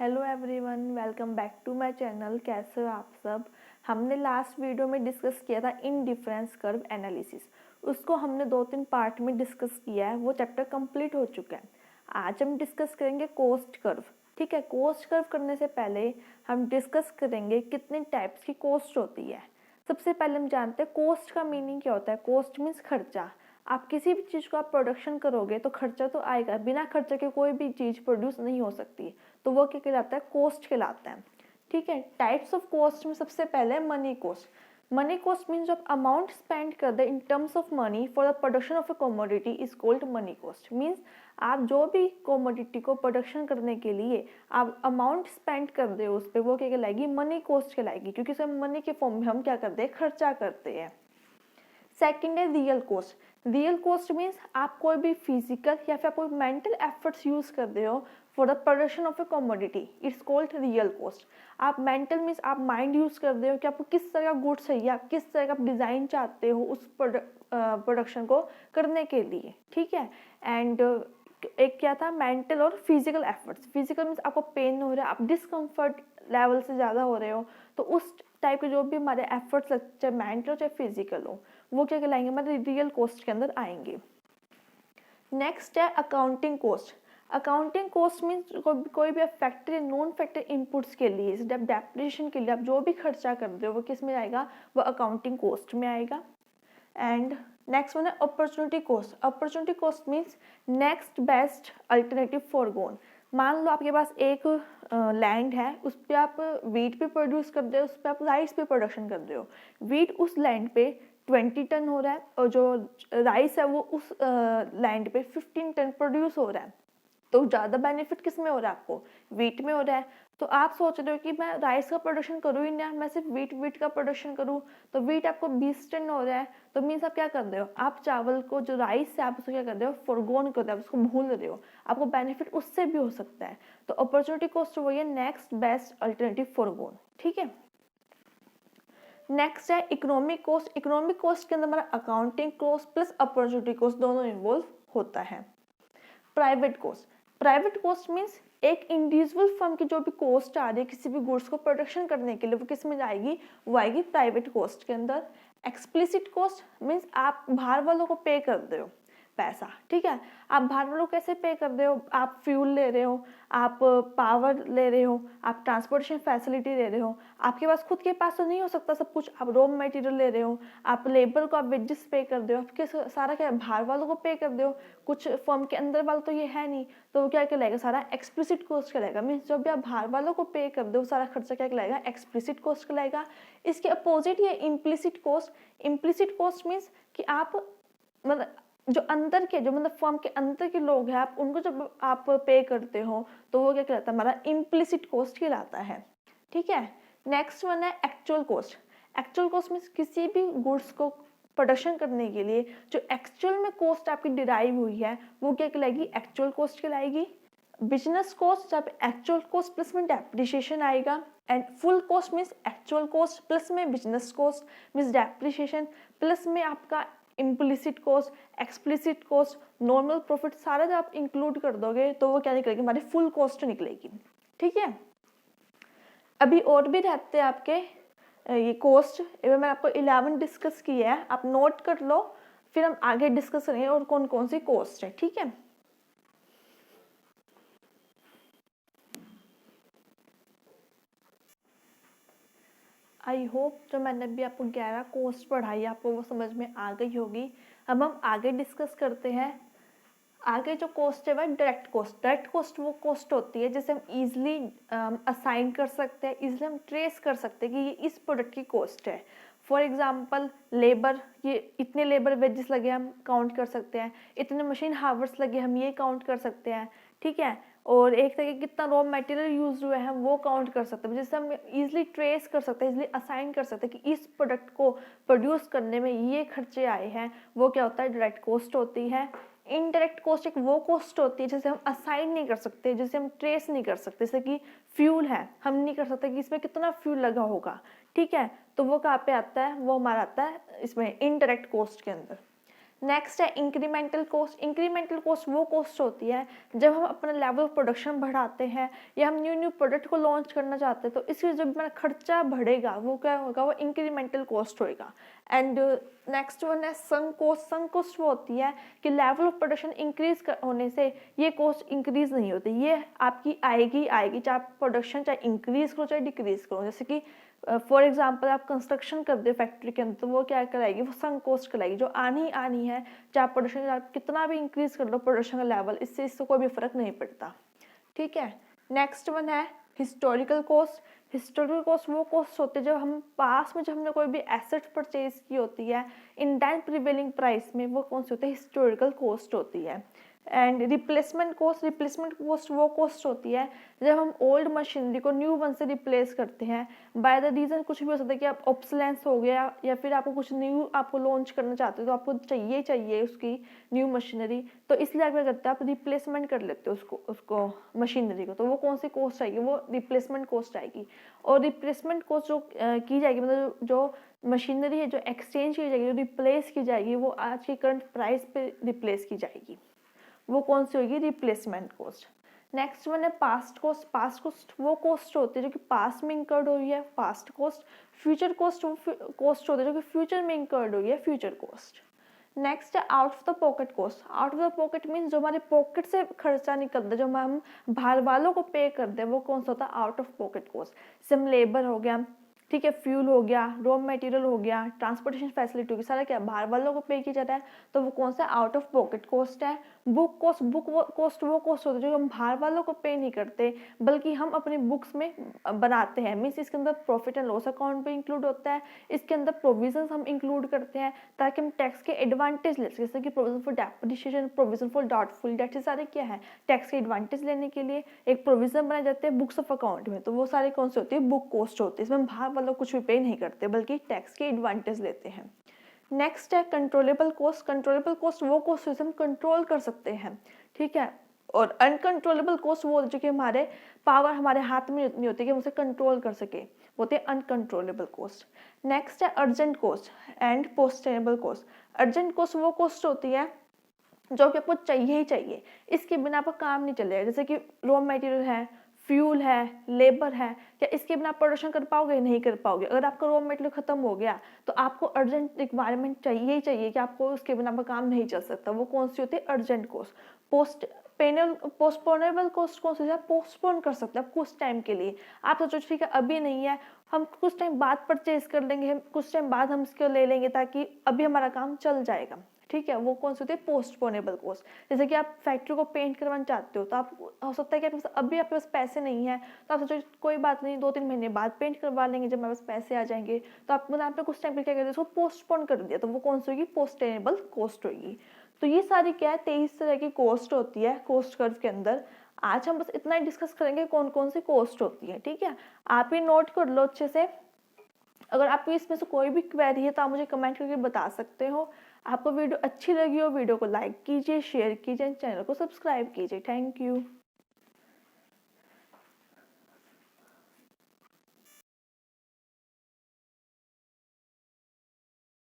Hello everyone, welcome back to my channel. कैसे हो आप सब। हमने लास्ट वीडियो में डिस्कस किया था इंडिफरेंस कर्व एनालिसिस। उसको हमने 2-3 पार्ट में डिस्कस किया है, वो चैप्टर कंप्लीट हो चुका है। आज हम डिस्कस करेंगे कॉस्ट कर्व। ठीक है, कॉस्ट कर्व करने से पहले हम डिस्कस करेंगे कितने टाइप्स की कॉस्ट होती है। सबसे पहले हम जानते हैं कॉस्ट का मीनिंग क्या होता है। कॉस्ट मीन्स खर्चा। आप किसी भी चीज़ को आप प्रोडक्शन करोगे तो खर्चा तो आएगा, बिना खर्चे के कोई भी चीज़ प्रोड्यूस नहीं हो सकती, तो वो क्या कहलाता है, कॉस्ट कहलाता है। ठीक है, टाइप्स ऑफ कॉस्ट में सबसे पहले money cost. Money cost means जो अमाउंट स्पेंड कर दे in terms of money for the production of a commodity is called money cost. Means आप जो भी कमोडिटी को प्रोडक्शन करने के लिए आप अमाउंट स्पेंड कर दे उस पर, वो क्या कहलाएगी, मनी कॉस्ट कहलाएगी, क्योंकि उसे मनी के फॉर्म में हम क्या करते हैं, खर्चा करते हैं। सेकेंड है real cost. Real cost means आप कोई भी फिजिकल या फिर आप कोई मेंटल एफर्ट्स यूज कर रहे हो for the production of A commodity, it's called real cost. आप मेंटल मीन्स आप माइंड यूज कर रहे हो कि आपको किस तरह का गुड्स चाहिए, आप किस तरह का डिजाइन चाहते हो उस प्रोडक्शन को करने के लिए। ठीक है, एंड एक क्या था, मेंटल और फिजिकल एफर्ट्स। फिजिकल मीन्स आपको पेन हो रहा है, आप डिस्कम्फर्ट लेवल से ज़्यादा हो रहे हो, तो उस टाइप के जो भी हमारे एफर्ट्स लगते, चाहे मेंटल हो चाहे फिजिकल हो, वो क्या कहलाएंगे, हमारे रियल कॉस्ट के अंदर आएंगे। नेक्स्ट है accounting cost. Accounting cost means कोई भी फैक्टर या नॉन फैक्टर इनपुट्स के लिए, डेप्रिसिएशन के लिए आप जो भी खर्चा कर रहे हो वो किस में आएगा, वो अकाउंटिंग कॉस्ट में आएगा। एंड नेक्स्ट वन है opportunity cost. Opportunity cost means next best alternative forgone. मान लो आपके पास एक लैंड है, उस पर आप वीट भी प्रोड्यूस कर रहे हो, उस पर आप राइस भी प्रोडक्शन कर रहे हो। वीट उस लैंड पे 20 टन हो रहा है और जो राइस है वो उस लैंड पे 15 टन प्रोड्यूस हो रहा है, तो ज़्यादा बेनिफिट किस में हो रहा है, आपको वीट में हो रहा है। तो आप सोच रहे हो कि मैं राइस का प्रोडक्शन करूँ ही ना, मैं सिर्फ वीट का प्रोडक्शन करूँ, तो वीट आपको 20 टन हो रहा है, तो मीन्स आप क्या कर रहे हो, आप चावल को जो राइस है आप उसको क्या कर रहे हो, फॉरगोन कर रहे हो, उसको भूल रहे हो, आपको बेनिफिट उससे भी हो सकता है। तो अपॉर्चुनिटी कॉस्ट वही है, नेक्स्ट बेस्ट अल्टरनेटिव फॉरगोन। ठीक है, नेक्स्ट है इकोनॉमिक कॉस्ट। इकोनॉमिक कॉस्ट के अंदर हमारा accounting cost plus opportunity cost दोनों इन्वॉल्व होता है। Private cost. Private cost means एक इंडिविजुअल फर्म की जो भी कॉस्ट आ रही है किसी भी गुड्स को प्रोडक्शन करने के लिए, वो किस में जाएगी, वो आएगी प्राइवेट कॉस्ट के अंदर। एक्सप्लिसिट कॉस्ट मीन्स आप बाहर वालों को पे कर रहे हो पैसा। ठीक है, आप बाहर वालों को कैसे पे कर रहे हो, आप फ्यूल ले रहे हो, आप पावर ले रहे हो, आप ट्रांसपोर्टेशन फैसिलिटी ले रहे हो, आपके पास खुद के पास तो नहीं हो सकता सब कुछ, आप रॉ मटेरियल ले रहे हो, आप लेबर को आप वेजेस पे कर रहे हो, आपके सारा क्या बाहर वालों को पे कर रहे हो, कुछ फर्म के अंदर वाला तो ये है नहीं, तो वो क्या कहलाएगा, सारा एक्सप्लिसिट कॉस्ट कहलाएगा। मीन्स जब भी आप बाहर वालों को पे कर दो सारा खर्चा क्या कहलाएगा, एक्सप्लिसिट कॉस्ट कहलाएगा। इसके अपोजिट ये implicit cost. Implicit cost means कि आप मतलब जो अंदर के, जो मतलब फर्म के अंदर के लोग हैं, आप उनको जब आप पे करते हो तो वो क्या कहलाता है, हमारा इम्प्लिसिट कॉस्ट कहलाता है। ठीक है, नेक्स्ट वन है actual cost. Actual cost means किसी भी गुड्स को प्रोडक्शन करने के लिए जो एक्चुअल में कॉस्ट आपकी डिराइव हुई है वो क्या कहलाएगी, एक्चुअल कॉस्ट कहलाएगी। बिजनेस कॉस्ट जब एक्चुअल कॉस्ट प्लस में डेप्रिसिएशन आएगा, and full cost means actual cost plus में business cost means depreciation plus में आपका implicit cost, explicit cost, normal profit, सारा जब आप इंक्लूड कर दोगे तो वो क्या निकलेगी, हमारी फुल कॉस्ट निकलेगी। ठीक है, अभी और भी रहते हैं आपके ये कॉस्ट, मैंने आपको 11 डिस्कस किया है, आप नोट कर लो, फिर हम आगे डिस्कस करेंगे और कौन कौन सी कॉस्ट है। ठीक है, आई होप जो मैंने अभी आपको 11 कॉस्ट पढ़ाई आपको वो समझ में आ गई होगी। अब हम आगे डिस्कस करते हैं। आगे जो कॉस्ट है वह डायरेक्ट कॉस्ट। डायरेक्ट कॉस्ट वो कॉस्ट होती है जिसे हम इजीली असाइन कर सकते हैं, इजीली हम ट्रेस कर सकते हैं कि ये इस प्रोडक्ट की कॉस्ट है। फॉर एग्जांपल लेबर, ये इतने लेबर वेजेस लगे हम काउंट कर सकते हैं, इतने मशीन हावर्स लगे हम ये काउंट कर सकते हैं। ठीक है, और एक तरह कितना रॉ मटेरियल यूज हुआ है वो काउंट कर सकते हैं, जिससे हम इजीली ट्रेस कर सकते हैं, इजीली असाइन कर सकते हैं कि इस प्रोडक्ट को प्रोड्यूस करने में ये खर्चे आए हैं, वो क्या होता है, डायरेक्ट कॉस्ट होती है। इनडायरेक्ट कॉस्ट एक वो कॉस्ट होती है जिसे हम असाइन नहीं कर सकते, जिसे हम ट्रेस नहीं कर सकते, जैसे कि फ्यूल है, हम नहीं कर सकते कि इसमें कितना फ्यूल लगा होगा। ठीक है, तो वो कहाँ पे आता है, वो हमारा आता है इसमें इनडायरेक्ट कॉस्ट के अंदर। नेक्स्ट है इंक्रीमेंटल कॉस्ट। इंक्रीमेंटल कॉस्ट वो कॉस्ट होती है जब हम अपना लेवल ऑफ प्रोडक्शन बढ़ाते हैं या हम न्यू न्यू प्रोडक्ट को लॉन्च करना चाहते हैं, तो इसलिए जो हमारा खर्चा बढ़ेगा वो क्या होगा, वो इंक्रीमेंटल कॉस्ट होएगा। एंड नेक्स्ट वन है संक कॉस्ट। संक कॉस्ट वो होती है कि लेवल ऑफ प्रोडक्शन इंक्रीज होने से ये कॉस्ट इंक्रीज नहीं होती, ये आपकी आएगी चाहे आप प्रोडक्शन चाहे इंक्रीज करो चाहे डिक्रीज करो। जैसे कि फॉर एग्जांपल आप कंस्ट्रक्शन कर दे फैक्ट्री के अंदर, तो वो क्या कराएगी, वो संक कॉस्ट कराएगी जो आनी है, चाहे प्रोडक्शन आप कितना भी इंक्रीज कर लो प्रोडक्शन का लेवल, इससे कोई भी फर्क नहीं पड़ता। ठीक है, नेक्स्ट वन है हिस्टोरिकल कॉस्ट। हिस्टोरिकल कॉस्ट वो कॉस्ट होते हैं जब हम पास में जब हमने कोई भी एसेट परचेज की होती है इन दैन प्रिवेलिंग प्राइस में, वो कौन सी होती है, हिस्टोरिकल कॉस्ट होती है। एंड रिप्लेसमेंट कॉस्ट वो कॉस्ट होती है जब हम ओल्ड मशीनरी को न्यू वन से रिप्लेस करते हैं बाय द रीज़न कुछ भी हो सकता है कि आप ऑब्सोलेंस हो गया या फिर आपको कुछ न्यू आपको लॉन्च करना चाहते हो, तो आपको चाहिए उसकी न्यू मशीनरी, तो इसलिए आप क्या करते हैं, आप रिप्लेसमेंट कर लेते हो उसको मशीनरी को, तो वो कौन सी कॉस्ट आएगी, वो रिप्लेसमेंट कॉस्ट आएगी। और रिप्लेसमेंट कॉस्ट जो की जाएगी, मतलब जो मशीनरी है जो एक्सचेंज की जाएगी, जो रिप्लेस की जाएगी, वो आज की करंट प्राइस पे रिप्लेस की जाएगी, वो कौन सी होगी, रिप्लेसमेंट कॉस्ट। नेक्स्ट वन है पास्ट कॉस्ट। पास्ट कॉस्ट वो कॉस्ट होती है जो कि पास्ट में इंकर्ड हुई है, पास्ट कॉस्ट। फ्यूचर कॉस्ट वो कॉस्ट होती है जो कि फ्यूचर में इंकर्ड हुई है, फ्यूचर कॉस्ट। नेक्स्ट है out of the pocket cost. Out of the pocket means जो हमारे पॉकेट से खर्चा निकलता है, जो हम बाहर वालों को पे करते हैं, वो कौन सा होता है, out of pocket cost. SIM labour हो गया, ठीक है, फ्यूल हो गया, रॉ मटेरियल हो गया, ट्रांसपोर्टेशन फैसिलिटी होगी, सारा क्या बाहर वालों को पे किया जाता है, तो वो कौन सा आउट ऑफ पॉकेट कॉस्ट है। बुक कॉस्ट वो कॉस्ट होती है जो हम बाहर वालों को पे नहीं करते बल्कि हम अपनी बुक्स में बनाते हैं, मीन्स इसके अंदर प्रॉफिट एंड लॉस अकाउंट भी इंक्लूड होता है, इसके अंदर प्रोविजन हम इंक्लूड करते हैं ताकि हम टैक्स के एडवांटेज ले सकें, जैसे कि provision for depreciation, provision for doubtful debt, ये सारे क्या है, टैक्स के एडवांटेज लेने के लिए एक प्रोविजन बनाए जाते हैं बुक्स ऑफ अकाउंट में, तो वो सारे कौन से होती है, बुक कॉस्ट होती है। इसमें बाहर वालों कुछ भी पे नहीं करते बल्कि टैक्स के एडवांटेज लेते हैं। नेक्स्ट है कंट्रोलेबल कॉस्ट। कंट्रोलेबल कॉस्ट वो कॉस्ट जिसे हम कंट्रोल कर सकते हैं, ठीक है, और अनकंट्रोलेबल कॉस्ट वो जो कि हमारे पावर हमारे हाथ में नहीं होती कि हम उसे कंट्रोल कर सके, होते हैं अनकंट्रोलेबल कॉस्ट। नेक्स्ट है urgent cost and postponable cost. Urgent cost वो कॉस्ट होती है जो कि आपको चाहिए ही चाहिए, इसके बिना आपका काम नहीं चलेगा, जैसे कि रॉ मटेरियल है, फ्यूल है, लेबर है, क्या इसके बिना प्रोडक्शन कर पाओगे, नहीं कर पाओगे। अगर आपका रॉ मटेरियल खत्म हो गया तो आपको अर्जेंट रिक्वायरमेंट चाहिए ही चाहिए कि आपको उसके बिना आपका काम नहीं चल सकता, वो कौन सी होती है, अर्जेंट कॉस्ट। पोस्टपोनेबल कॉस्ट कौन सी है, पोस्टपोन कर सकते हैं आप कुछ टाइम के लिए, आप सोचो ठीक है अभी नहीं है, हम कुछ टाइम बाद परचेज कर लेंगे, कुछ टाइम बाद हम इसको ले लेंगे ताकि अभी हमारा काम चल जाएगा, ठीक है, वो कौन सी होती है, पोस्टपोनेबल कॉस्ट। जैसे कि आप फैक्ट्री को पेंट करवाना चाहते हो, तो आप हो सकता है कि अभी आपके पास पैसे नहीं है, तो आप सोचो कोई बात नहीं 2-3 महीने बाद पेंट करवा लेंगे, जब मेरे पास पैसे आ जाएंगे, तो आपने कुछ टाइम पे क्या कर दिया, उसको पोस्टपोन कर दिया, तो वो कौन सी होगी, पोस्टेनेबल कॉस्ट होगी। तो ये सारी क्या है, 23 तरह की कॉस्ट होती है कॉस्ट कर्व के अंदर। आज हम बस इतना ही डिस्कस करेंगे कौन कौन सी कॉस्ट होती है, ठीक है, आप ये नोट कर लो अच्छे से। अगर आपको इसमें से कोई भी क्वेरी है तो आप मुझे कमेंट करके बता सकते हो। आपको वीडियो अच्छी लगी हो, वीडियो को लाइक कीजिए, शेयर कीजिए, चैनल को सब्सक्राइब कीजिए। Thank you.